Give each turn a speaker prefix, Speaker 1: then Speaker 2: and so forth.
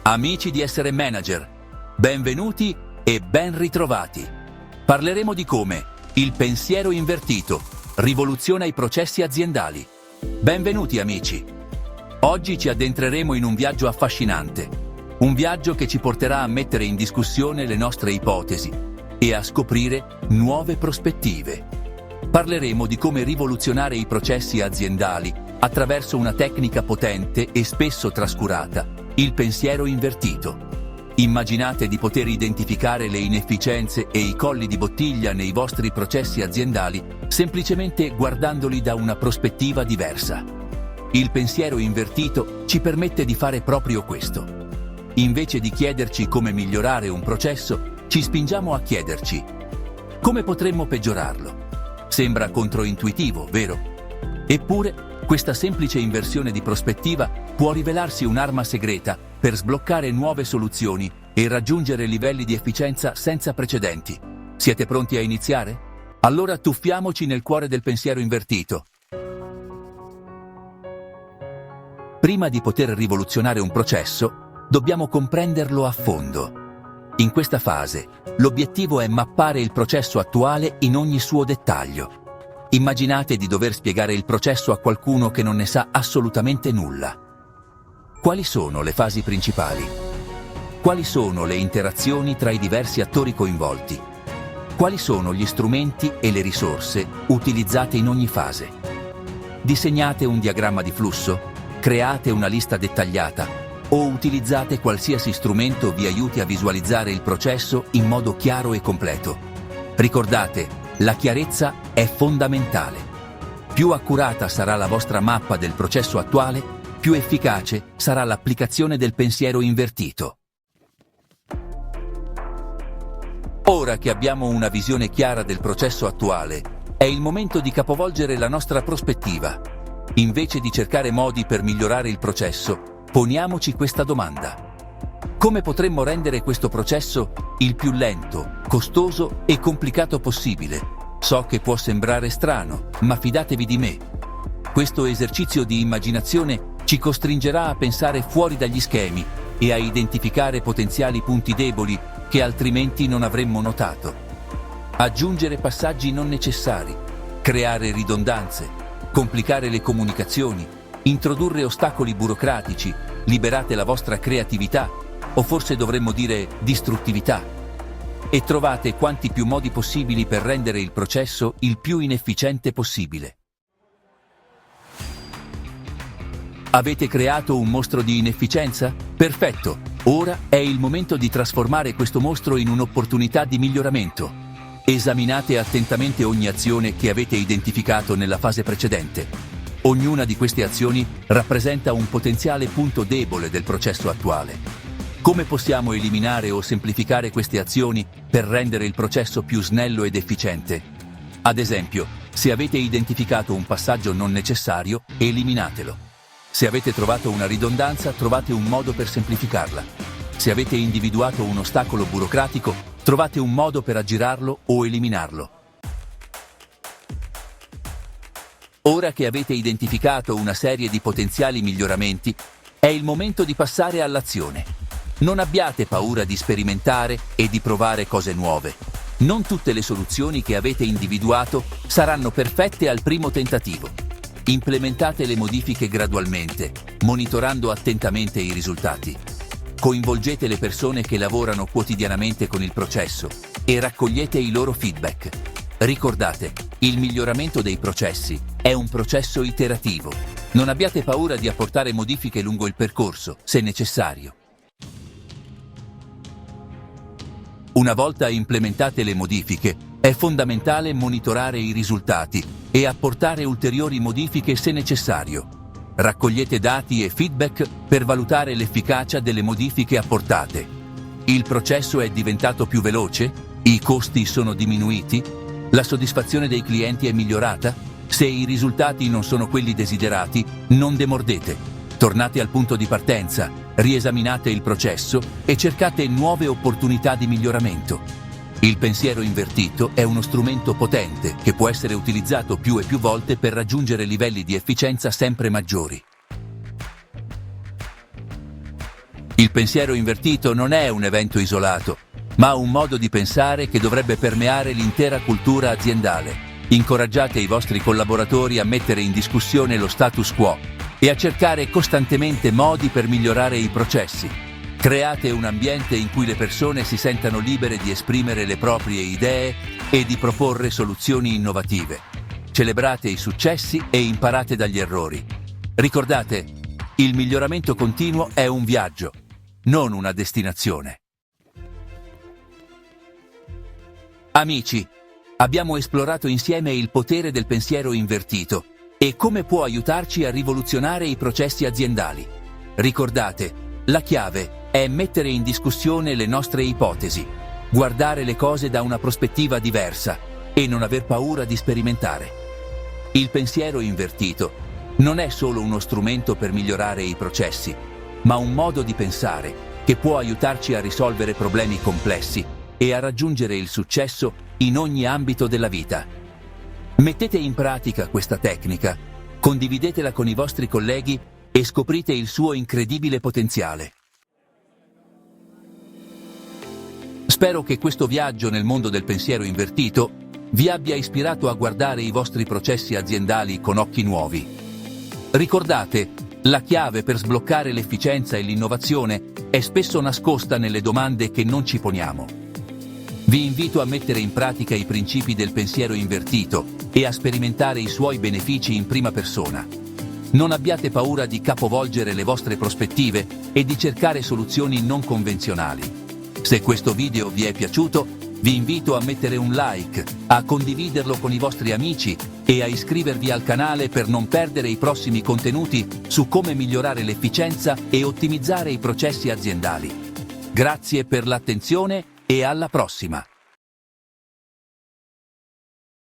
Speaker 1: Amici di Essere Manager, benvenuti e ben ritrovati. Parleremo di come il pensiero invertito rivoluziona i processi aziendali. Benvenuti amici. Oggi ci addentreremo in un viaggio affascinante, un viaggio che ci porterà a mettere in discussione le nostre ipotesi e a scoprire nuove prospettive. Parleremo di come rivoluzionare i processi aziendali attraverso una tecnica potente e spesso trascurata, il pensiero invertito. Immaginate di poter identificare le inefficienze e i colli di bottiglia nei vostri processi aziendali semplicemente guardandoli da una prospettiva diversa. Il pensiero invertito ci permette di fare proprio questo. Invece di chiederci come migliorare un processo, ci spingiamo a chiederci: come potremmo peggiorarlo? Sembra controintuitivo, vero? Eppure, questa semplice inversione di prospettiva può rivelarsi un'arma segreta per sbloccare nuove soluzioni e raggiungere livelli di efficienza senza precedenti. Siete pronti a iniziare? Allora tuffiamoci nel cuore del pensiero invertito. Prima di poter rivoluzionare un processo, dobbiamo comprenderlo a fondo. In questa fase, l'obiettivo è mappare il processo attuale in ogni suo dettaglio. Immaginate di dover spiegare il processo a qualcuno che non ne sa assolutamente nulla. Quali sono le fasi principali? Quali sono le interazioni tra i diversi attori coinvolti? Quali sono gli strumenti e le risorse utilizzate in ogni fase? Disegnate un diagramma di flusso? Create una lista dettagliata? O utilizzate qualsiasi strumento vi aiuti a visualizzare il processo in modo chiaro e completo? Ricordate, la chiarezza è fondamentale. Più accurata sarà la vostra mappa del processo attuale, più efficace sarà l'applicazione del pensiero invertito. Ora che abbiamo una visione chiara del processo attuale, è il momento di capovolgere la nostra prospettiva. Invece di cercare modi per migliorare il processo, poniamoci questa domanda: come potremmo rendere questo processo il più lento, costoso e complicato possibile? So che può sembrare strano, ma fidatevi di me. Questo esercizio di immaginazione ci costringerà a pensare fuori dagli schemi e a identificare potenziali punti deboli che altrimenti non avremmo notato. Aggiungere passaggi non necessari, creare ridondanze, complicare le comunicazioni, introdurre ostacoli burocratici, liberate la vostra creatività, o forse dovremmo dire distruttività, e trovate quanti più modi possibili per rendere il processo il più inefficiente possibile. Avete creato un mostro di inefficienza? Perfetto! Ora è il momento di trasformare questo mostro in un'opportunità di miglioramento. Esaminate attentamente ogni azione che avete identificato nella fase precedente. Ognuna di queste azioni rappresenta un potenziale punto debole del processo attuale. Come possiamo eliminare o semplificare queste azioni per rendere il processo più snello ed efficiente? Ad esempio, se avete identificato un passaggio non necessario, eliminatelo. Se avete trovato una ridondanza, trovate un modo per semplificarla. Se avete individuato un ostacolo burocratico, trovate un modo per aggirarlo o eliminarlo. Ora che avete identificato una serie di potenziali miglioramenti, è il momento di passare all'azione. Non abbiate paura di sperimentare e di provare cose nuove. Non tutte le soluzioni che avete individuato saranno perfette al primo tentativo. Implementate le modifiche gradualmente, monitorando attentamente i risultati. Coinvolgete le persone che lavorano quotidianamente con il processo e raccogliete i loro feedback. Ricordate, il miglioramento dei processi è un processo iterativo. Non abbiate paura di apportare modifiche lungo il percorso, se necessario. Una volta implementate le modifiche, è fondamentale monitorare i risultati e apportare ulteriori modifiche se necessario. Raccogliete dati e feedback per valutare l'efficacia delle modifiche apportate. Il processo è diventato più veloce? I costi sono diminuiti? La soddisfazione dei clienti è migliorata? Se i risultati non sono quelli desiderati, non demordete. Tornate al punto di partenza, riesaminate il processo e cercate nuove opportunità di miglioramento. Il pensiero invertito è uno strumento potente che può essere utilizzato più e più volte per raggiungere livelli di efficienza sempre maggiori. Il pensiero invertito non è un evento isolato, ma un modo di pensare che dovrebbe permeare l'intera cultura aziendale. Incoraggiate i vostri collaboratori a mettere in discussione lo status quo e a cercare costantemente modi per migliorare i processi. Create un ambiente in cui le persone si sentano libere di esprimere le proprie idee e di proporre soluzioni innovative. Celebrate i successi e imparate dagli errori. Ricordate, il miglioramento continuo è un viaggio, non una destinazione. Amici, abbiamo esplorato insieme il potere del pensiero invertito e come può aiutarci a rivoluzionare i processi aziendali. Ricordate, la chiave è mettere in discussione le nostre ipotesi, guardare le cose da una prospettiva diversa e non aver paura di sperimentare. Il pensiero invertito non è solo uno strumento per migliorare i processi, ma un modo di pensare che può aiutarci a risolvere problemi complessi e a raggiungere il successo in ogni ambito della vita. Mettete in pratica questa tecnica, condividetela con i vostri colleghi e scoprite il suo incredibile potenziale. Spero che questo viaggio nel mondo del pensiero invertito vi abbia ispirato a guardare i vostri processi aziendali con occhi nuovi. Ricordate, la chiave per sbloccare l'efficienza e l'innovazione è spesso nascosta nelle domande che non ci poniamo. Vi invito a mettere in pratica i principi del pensiero invertito e a sperimentare i suoi benefici in prima persona. Non abbiate paura di capovolgere le vostre prospettive e di cercare soluzioni non convenzionali. Se questo video vi è piaciuto, vi invito a mettere un like, a condividerlo con i vostri amici e a iscrivervi al canale per non perdere i prossimi contenuti su come migliorare l'efficienza e ottimizzare i processi aziendali. Grazie per l'attenzione e alla prossima!